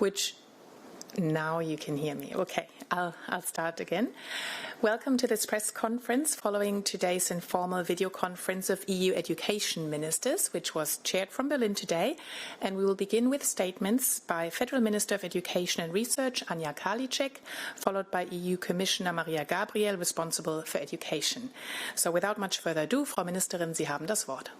which now you can hear me. Okay, I'll start again. Welcome to this press conference following today's informal video conference of EU education ministers, which was chaired from Berlin today. And we will begin with statements by Federal Minister of Education and Research, Anja Karliczek, followed by EU Commissioner Maria Gabriel, responsible for education. So without much further ado, Frau Ministerin, Sie haben das Wort.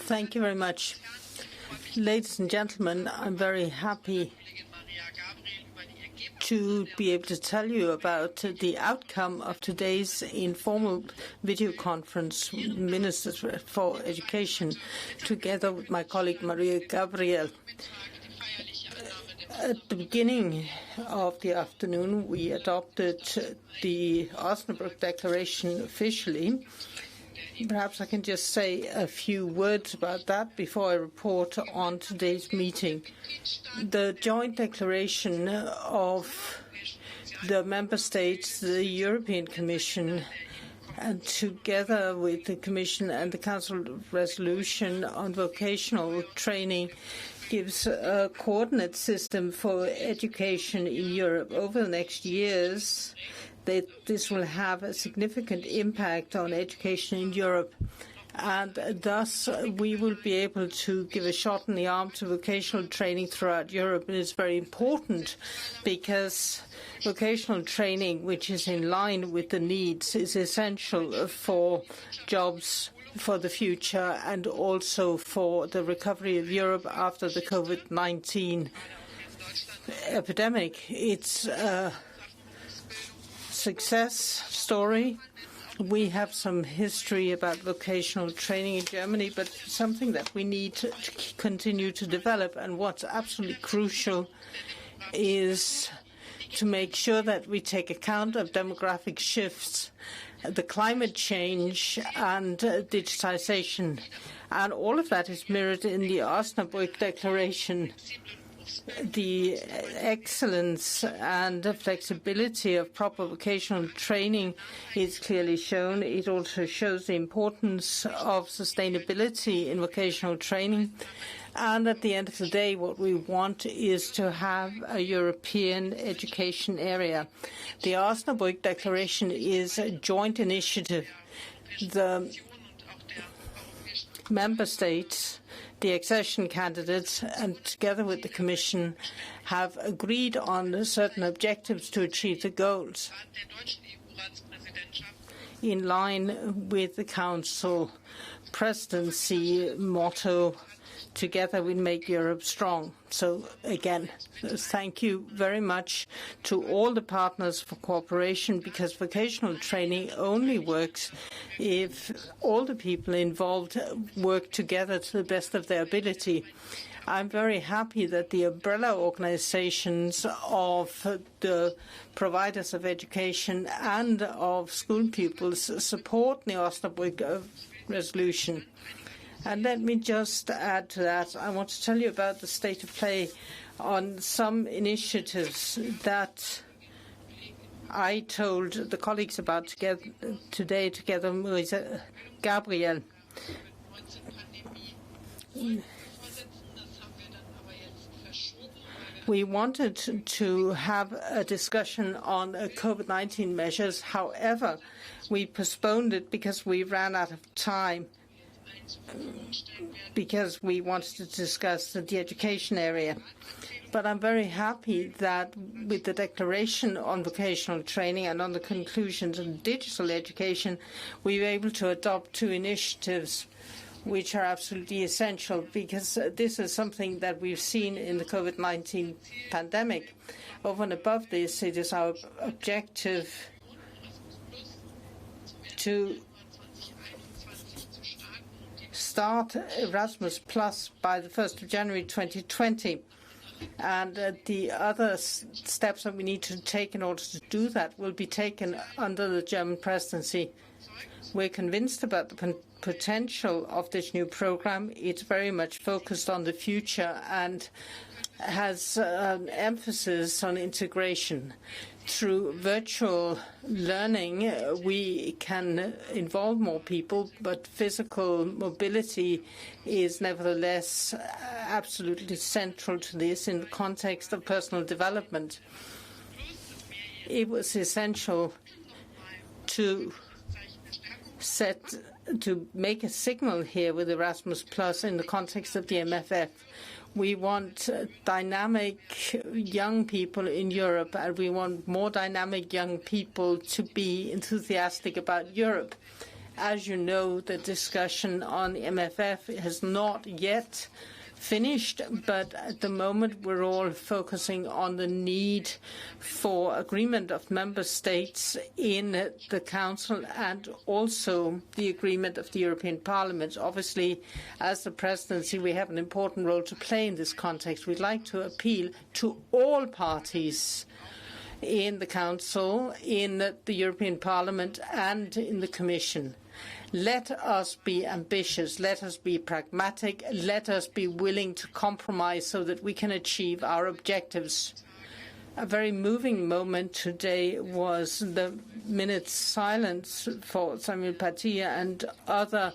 Thank you very much. Ladies and gentlemen, I'm very happy to be able to tell you about the outcome of today's informal video conference, Ministers for Education, together with my colleague Maria Gabriel. At the beginning of the afternoon, we adopted the Osnabrück Declaration officially. Perhaps I can just say a few words about that before I report on today's meeting. The joint declaration of the Member States, the European Commission, and together with the Commission and the Council resolution on vocational training gives a coordinate system for education in Europe. Over the next years, this will have a significant impact on education in Europe, and thus we will be able to give a shot in the arm to vocational training throughout Europe. And it's very important because vocational training, which is in line with the needs, is essential for jobs for the future and also for the recovery of Europe after the COVID-19 epidemic. It's success story. We have some history about vocational training in Germany, but something that we need to continue to develop. And what's absolutely crucial is to make sure that we take account of demographic shifts, the climate change, and digitization. And all of that is mirrored in the Osnabrück Declaration. The excellence and the flexibility of proper vocational training is clearly shown. It also shows the importance of sustainability in vocational training. And at the end of the day, what we want is to have a European education area. The Osnabrück Declaration is a joint initiative. The Member States, the accession candidates, and together with the Commission, have agreed on certain objectives to achieve the goals in line with the Council presidency motto, "Together we make Europe strong." So again, thank you very much to all the partners for cooperation, because vocational training only works if all the people involved work together to the best of their ability. I'm very happy that the umbrella organizations of the providers of education and of school pupils support the Osnabrück resolution. And let me just add to that, I want to tell you about the state of play on some initiatives that I told the colleagues about today together with Maria Gabriel. We wanted to have a discussion on COVID-19 measures. However, we postponed it because we ran out of time, because we wanted to discuss the education area. But I'm very happy that with the declaration on vocational training and on the conclusions on digital education, we were able to adopt two initiatives which are absolutely essential, because this is something that we've seen in the COVID-19 pandemic. Over and above this, it is our objective to start Erasmus Plus by the 1st of January 2020. And the other steps that we need to take in order to do that will be taken under the German presidency. We're convinced about the potential of this new program. It's very much focused on the future and has an emphasis on integration. through virtual learning, we can involve more people, but physical mobility is nevertheless absolutely central to this in the context of personal development. It was essential to make a signal here with Erasmus Plus in the context of the MFF. We want dynamic young people in Europe, and we want more dynamic young people to be enthusiastic about Europe. As you know, the discussion on the MFF has not yet finished, but at the moment we're all focusing on the need for agreement of member states in the Council and also the agreement of the European Parliament. Obviously, as the presidency, we have an important role to play in this context. We'd like to appeal to all parties in the Council, in the European Parliament and in the Commission. Let us be ambitious, let us be pragmatic, let us be willing to compromise so that we can achieve our objectives. A very moving moment today was the minute's silence for Samuel Paty and other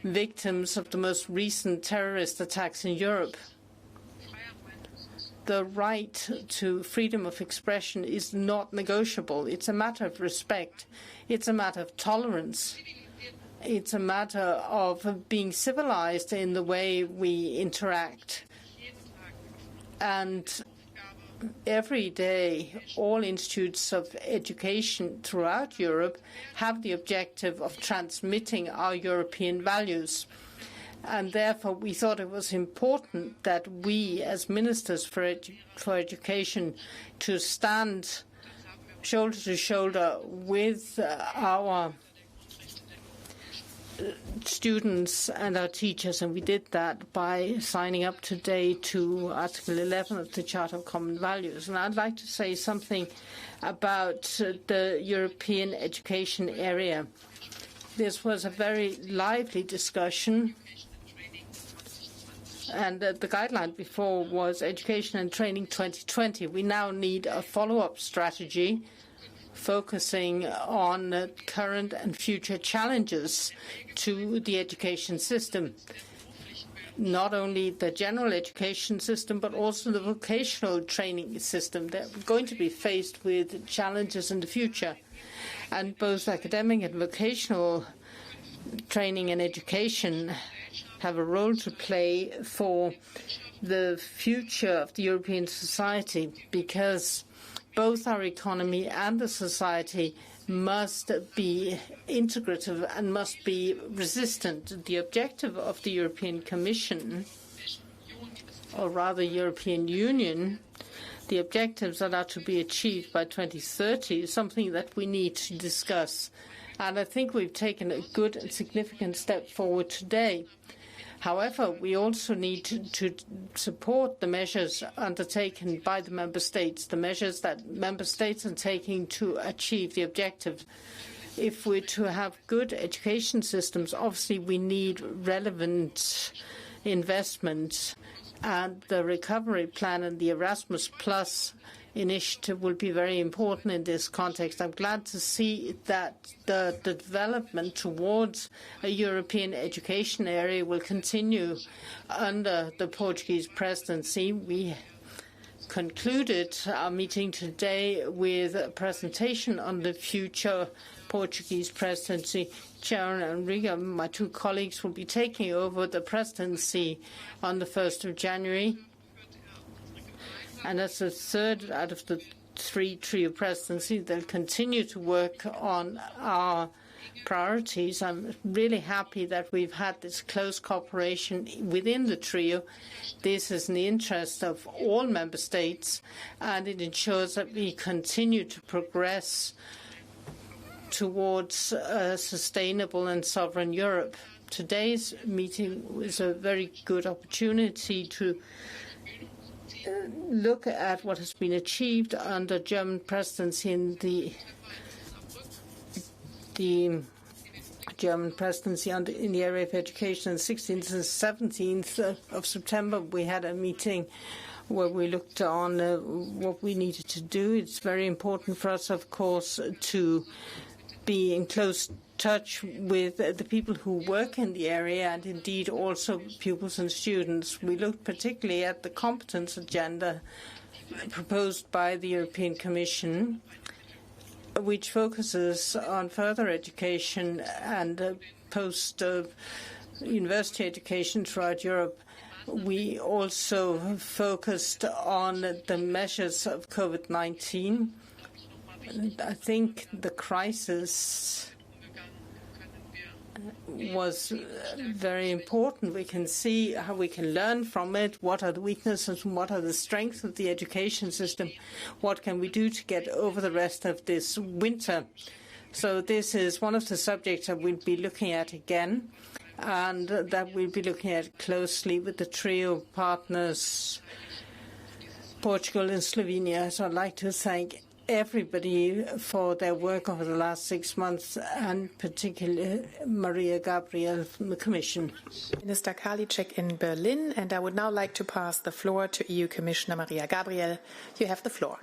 victims of the most recent terrorist attacks in Europe. The right to freedom of expression is not negotiable. It's a matter of respect. It's a matter of tolerance. It's a matter of being civilized in the way we interact. And every day, all institutes of education throughout Europe have the objective of transmitting our European values. And therefore, we thought it was important that we, as ministers for education, to stand shoulder to shoulder with our students and our teachers, and we did that by signing up today to Article 11 of the Charter of Common Values. And I'd like to say something about the European education area. This was a very lively discussion, and the guideline before was Education and Training 2020. We now need a follow-up strategy focusing on current and future challenges to the education system. Not only the general education system, but also the vocational training system. They're going to be faced with challenges in the future. And both academic and vocational training and education have a role to play for the future of the European society, because both our economy and the society must be integrative and must be resistant. The objective of the European Commission, or rather European Union, the objectives that are to be achieved by 2030 is something that we need to discuss. And I think we've taken a good and significant step forward today. However, we also need to support the measures undertaken by the member states, the measures that member states are taking to achieve the objective. If we're to have good education systems, obviously we need relevant investment, and the recovery plan and the Erasmus Plus initiative will be very important in this context. I'm glad to see that the development towards a European education area will continue under the Portuguese presidency. We concluded our meeting today with a presentation on the future Portuguese presidency. Sharon and Riga, my two colleagues, will be taking over the presidency on the 1st of January. And as the third out of the three trio presidencies, they'll continue to work on our priorities. I'm really happy that we've had this close cooperation within the trio. This is in the interest of all member states, and it ensures that we continue to progress towards a sustainable and sovereign Europe. Today's meeting was a very good opportunity to look at what has been achieved under German presidency in the German presidency in the area of education. On the 16th and 17th of September, we had a meeting where we looked on what we needed to do. It's very important for us, of course, to be in close touch with the people who work in the area and indeed also pupils and students. We looked particularly at the competence agenda proposed by the European Commission, which focuses on further education and post-university education throughout Europe. We also focused on the measures of COVID-19. I think the crisis was very important. We can see how we can learn from it, what are the weaknesses and what are the strengths of the education system, what can we do to get over the rest of this winter. So this is one of the subjects that we'll be looking at again, and that we'll be looking at closely with the trio partners, Portugal and Slovenia. So I'd like to thank everybody for their work over the last 6 months, and particularly Maria Gabriel from the Commission. Minister Karliczek in Berlin, and I would now like to pass the floor to EU Commissioner Maria Gabriel. You have the floor.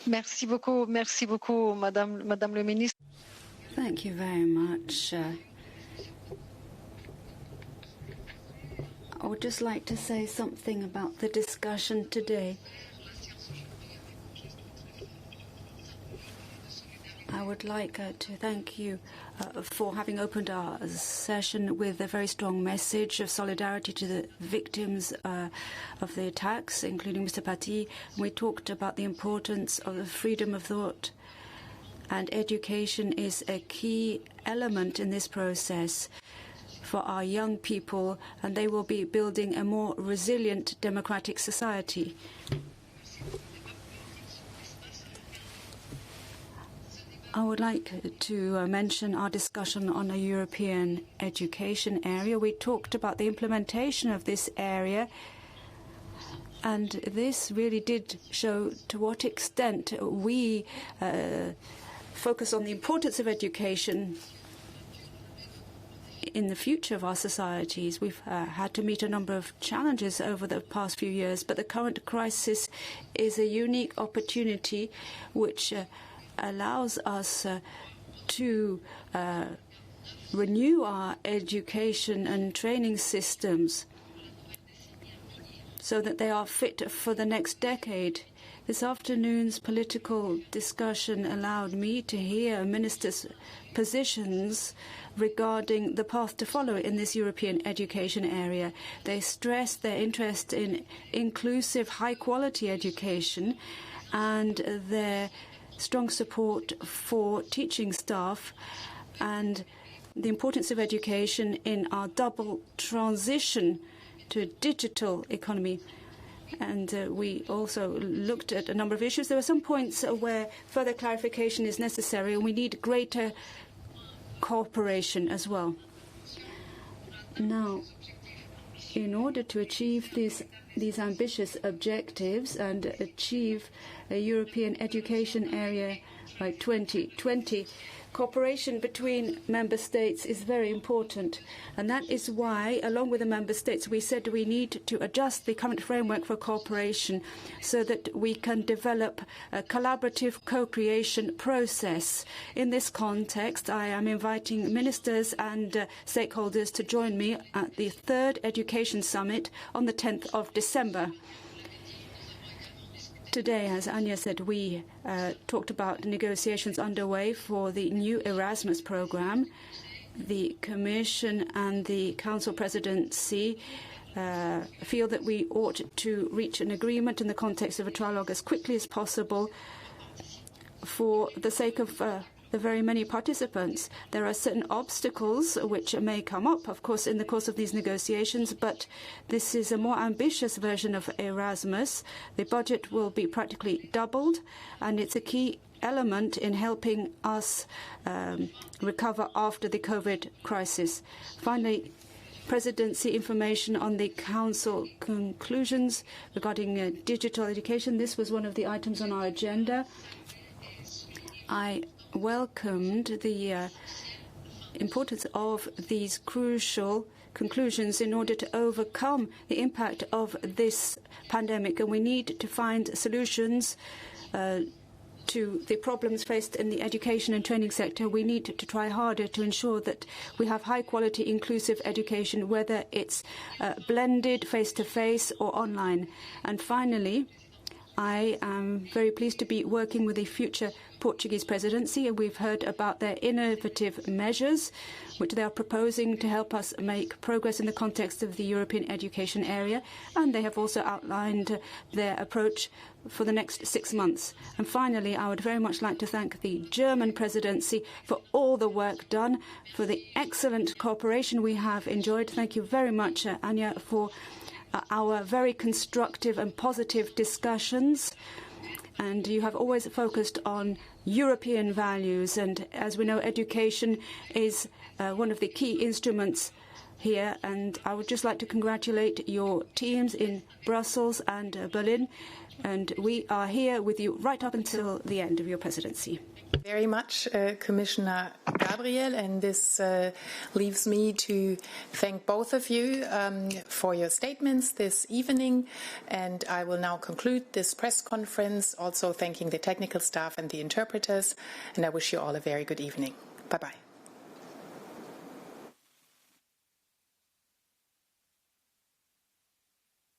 Merci beaucoup, Madame le Ministre. Thank you very much. I would just like to say something about the discussion today. I would like to thank you for having opened our session with a very strong message of solidarity to the victims of the attacks, including Mr. Paty. We talked about the importance of the freedom of thought, and education is a key element in this process for our young people, and they will be building a more resilient democratic society. I would like to mention our discussion on a European education area. We talked about the implementation of this area, and this really did show to what extent we focus on the importance of education in the future of our societies. We've had to meet a number of challenges over the past few years, but the current crisis is a unique opportunity which allows us to renew our education and training systems so that they are fit for the next decade. This afternoon's political discussion allowed me to hear ministers' positions regarding the path to follow in this European education area. They stressed their interest in inclusive, high-quality education and their strong support for teaching staff and the importance of education in our double transition to a digital economy. And we also looked at a number of issues. There were some points where further clarification is necessary, and we need greater cooperation as well. Now, in order to achieve these ambitious objectives and achieve a European education area by 2020, cooperation between member states is very important. And that is why, along with the member states, we said we need to adjust the current framework for cooperation so that we can develop a collaborative co-creation process. In this context, I am inviting ministers and stakeholders to join me at the 3rd Education Summit on the 10th of December. Today, as Anya said, we talked about negotiations underway for the new Erasmus program. The Commission and the Council Presidency feel that we ought to reach an agreement in the context of a trilogue as quickly as possible for the sake of the very many participants. There are certain obstacles which may come up, of course, in the course of these negotiations, but this is a more ambitious version of Erasmus. The budget will be practically doubled, and it's a key element in helping us recover after the COVID crisis. Finally, Presidency information on the Council conclusions regarding digital education. This was one of the items on our agenda. I welcomed the importance of these crucial conclusions in order to overcome the impact of this pandemic, and we need to find solutions to the problems faced in the education and training sector. We need to try harder to ensure that we have high-quality, inclusive education, whether it's blended, face-to-face or online. And finally, I am very pleased to be working with the future Portuguese presidency, and we've heard about their innovative measures which they are proposing to help us make progress in the context of the European education area, and they have also outlined their approach for the next 6 months. And finally, I would very much like to thank the German presidency for all the work done, for the excellent cooperation we have enjoyed. Thank you very much, Anja, for our very constructive and positive discussions, and you have always focused on European values, and as we know, education is one of the key instruments here, and I would just like to congratulate your teams in Brussels and Berlin, and we are here with you right up until the end of your presidency. Very much, Commissioner Gabriel, and this leaves me to thank both of you for your statements this evening, and I will now conclude this press conference, also thanking the technical staff and the interpreters, and I wish you all a very good evening. Bye-bye.